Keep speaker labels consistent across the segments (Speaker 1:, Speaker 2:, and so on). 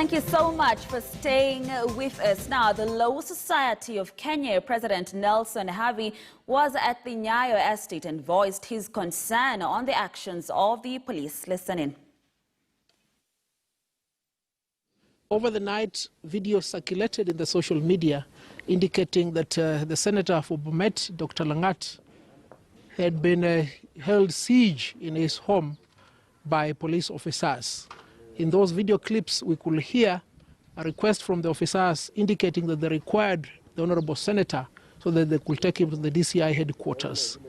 Speaker 1: Thank you so much for staying with us. Now, the Law Society of Kenya President Nelson Havi was at the Nyayo estate and voiced his concern on the actions of the police. Listen in.
Speaker 2: Over the night, video circulated in the social media indicating that the Senator for Bomet, Dr. Langat, had been held siege in his home by police officers. In those video clips, we could hear a request from the officers indicating that they required the Honorable Senator so that they could take him to the DCI headquarters.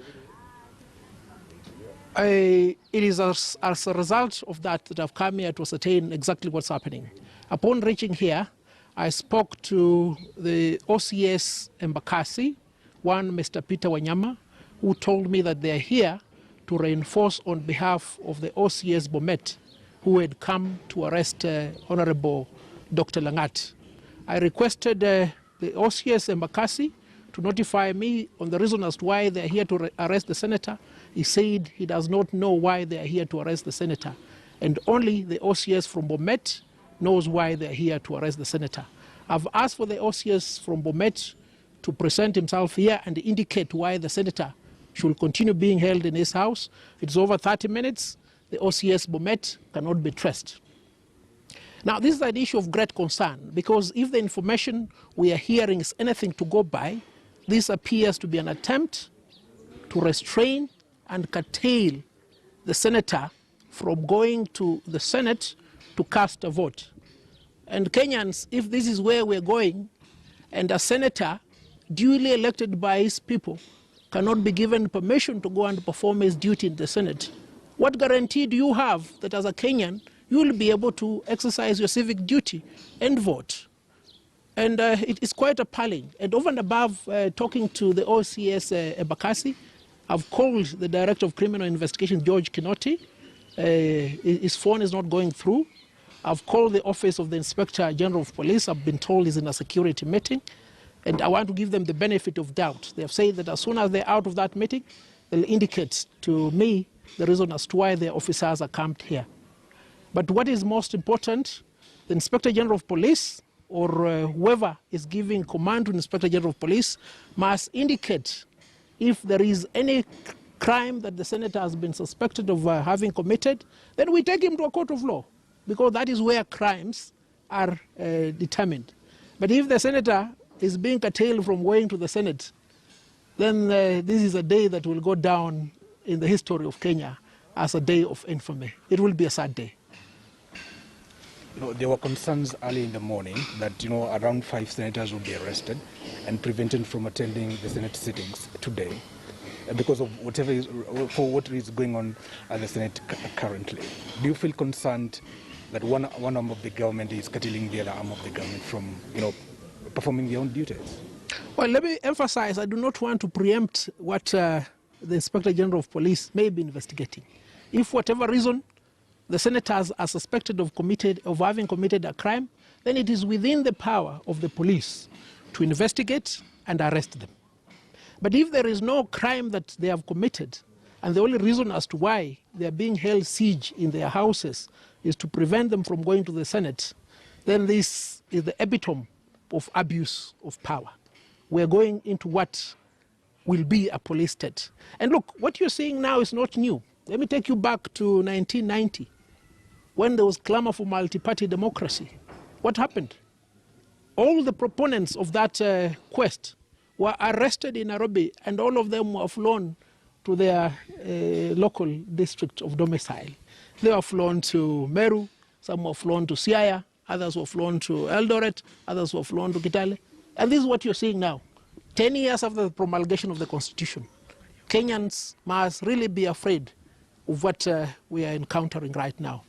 Speaker 2: It is as a result of that I've come here to ascertain exactly what's happening. Upon reaching here, I spoke to the OCS Embakasi, one Mr. Peter Wanyama, who told me that they're here to reinforce on behalf of the OCS Bomet, who had come to arrest Honorable Dr. Langat. I requested the OCS Embakasi to notify me on the reason as to why they are here to arrest the senator. He said he does not know why they are here to arrest the senator, and only the OCS from Bomet knows why they are here to arrest the senator. I've asked for the OCS from Bomet to present himself here and indicate why the senator should continue being held in his house. It's over 30 minutes. The OCS Bomet cannot be traced. Now, this is an issue of great concern, because if the information we are hearing is anything to go by, this appears to be an attempt to restrain and curtail the senator from going to the Senate to cast a vote. And Kenyans, if this is where we're going, and a senator duly elected by his people cannot be given permission to go and perform his duty in the Senate, what guarantee do you have that as a Kenyan, you will be able to exercise your civic duty and vote? And it is quite appalling. And over and above talking to the OCS Embakasi, I've called the Director of Criminal Investigation, George Kinoti. His phone is not going through. I've called the Office of the Inspector General of Police. I've been told he's in a security meeting. And I want to give them the benefit of doubt. They have said that as soon as they're out of that meeting, they'll indicate to me the reason as to why their officers are camped here. But what is most important, the Inspector General of Police or whoever is giving command to the Inspector General of Police must indicate if there is any crime that the senator has been suspected of having committed, then we take him to a court of law, because that is where crimes are determined. But if the senator is being curtailed from going to the Senate, then this is a day that will go down in the history of Kenya as a day of infamy. It will be a sad day.
Speaker 3: There were concerns early in the morning that around 5 senators will be arrested and prevented from attending the Senate sittings today because of what is going on at the Senate currently. Do you feel concerned that one arm of the government is curtailing the other arm of the government from performing their own duties?
Speaker 2: Well, let me emphasize, I do not want to preempt what the Inspector General of Police may be investigating. If for whatever reason the senators are suspected of having committed a crime, then it is within the power of the police to investigate and arrest them. But if there is no crime that they have committed, and the only reason as to why they are being held siege in their houses is to prevent them from going to the Senate, then this is the epitome of abuse of power. We're going into what will be a police state. And look, what you're seeing now is not new. Let me take you back to 1990, when there was clamor for multi-party democracy. What happened? All the proponents of that quest were arrested in Nairobi, and all of them were flown to their local district of domicile. They were flown to Meru, some were flown to Siaya, others were flown to Eldoret, others were flown to Kitale. And this is what you're seeing now. 10 years after the promulgation of the Constitution, Kenyans must really be afraid of what we are encountering right now.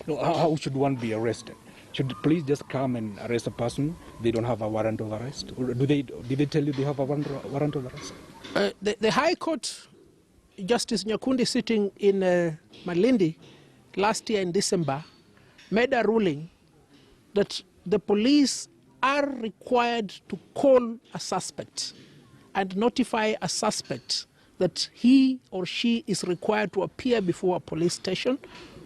Speaker 3: No, how should one be arrested? Should the police just come and arrest a person? They don't have a warrant of arrest? Or did they tell you they have a warrant of arrest?
Speaker 2: The High Court, Justice Nyakundi sitting in Malindi last year in December, made a ruling that the police are required to call a suspect and notify a suspect that he or she is required to appear before a police station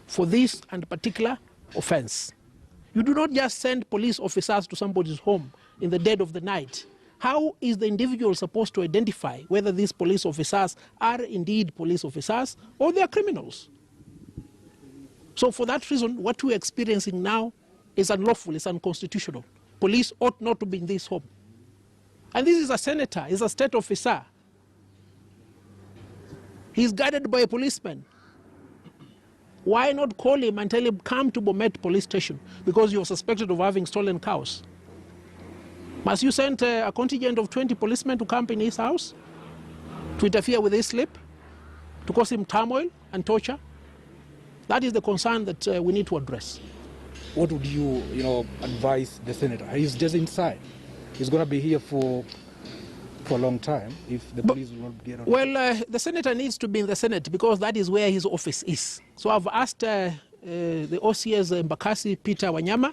Speaker 2: for this and particular offense. You do not just send police officers to somebody's home in the dead of the night. How is the individual supposed to identify whether these police officers are indeed police officers or they are criminals? So for that reason, what we're experiencing now is unlawful, it's unconstitutional. Police ought not to be in this home. And this is a senator, he's a state officer. He's guarded by a policeman. Why not call him and tell him, come to Bomet police station because you're suspected of having stolen cows? Must you send a contingent of 20 policemen to camp in his house to interfere with his sleep, to cause him turmoil and torture? That is the concern that we need to address.
Speaker 3: What would you, advise the senator? He's just inside. He's going to be here for a long time if the police will not get on.
Speaker 2: Well, the senator needs to be in the Senate because that is where his office is. So I've asked the OCS Mbakasi, Peter Wanyama,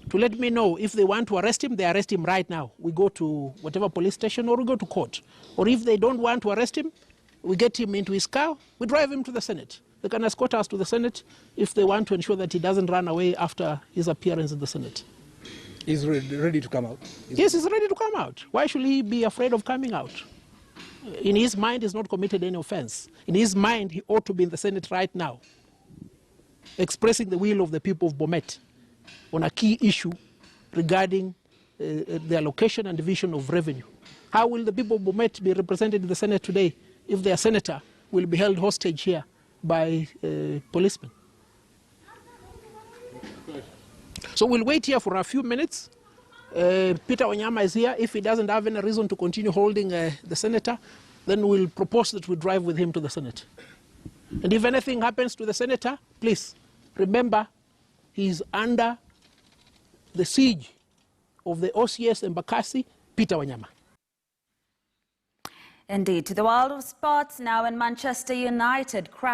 Speaker 2: to let me know if they want to arrest him, they arrest him right now. We go to whatever police station or we go to court. Or if they don't want to arrest him, we get him into his car, we drive him to the Senate. They can escort us to the Senate if they want to ensure that he doesn't run away after his appearance in the Senate.
Speaker 3: He's ready to come out?
Speaker 2: Yes, he's ready to come out. Why should he be afraid of coming out? In his mind, he's not committed any offense. In his mind, he ought to be in the Senate right now, expressing the will of the people of Bomet on a key issue regarding the allocation and division of revenue. How will the people of Bomet be represented in the Senate today if their senator will be held hostage here by policemen? So we'll wait here for a few minutes. Peter Wanyama is here. If he doesn't have any reason to continue holding the senator, then we'll propose that we drive with him to the Senate. And if anything happens to the senator, please remember he's under the siege of the OCS Mbakasi, Peter Wanyama.
Speaker 1: Indeed, to the world of sports now, in Manchester United crash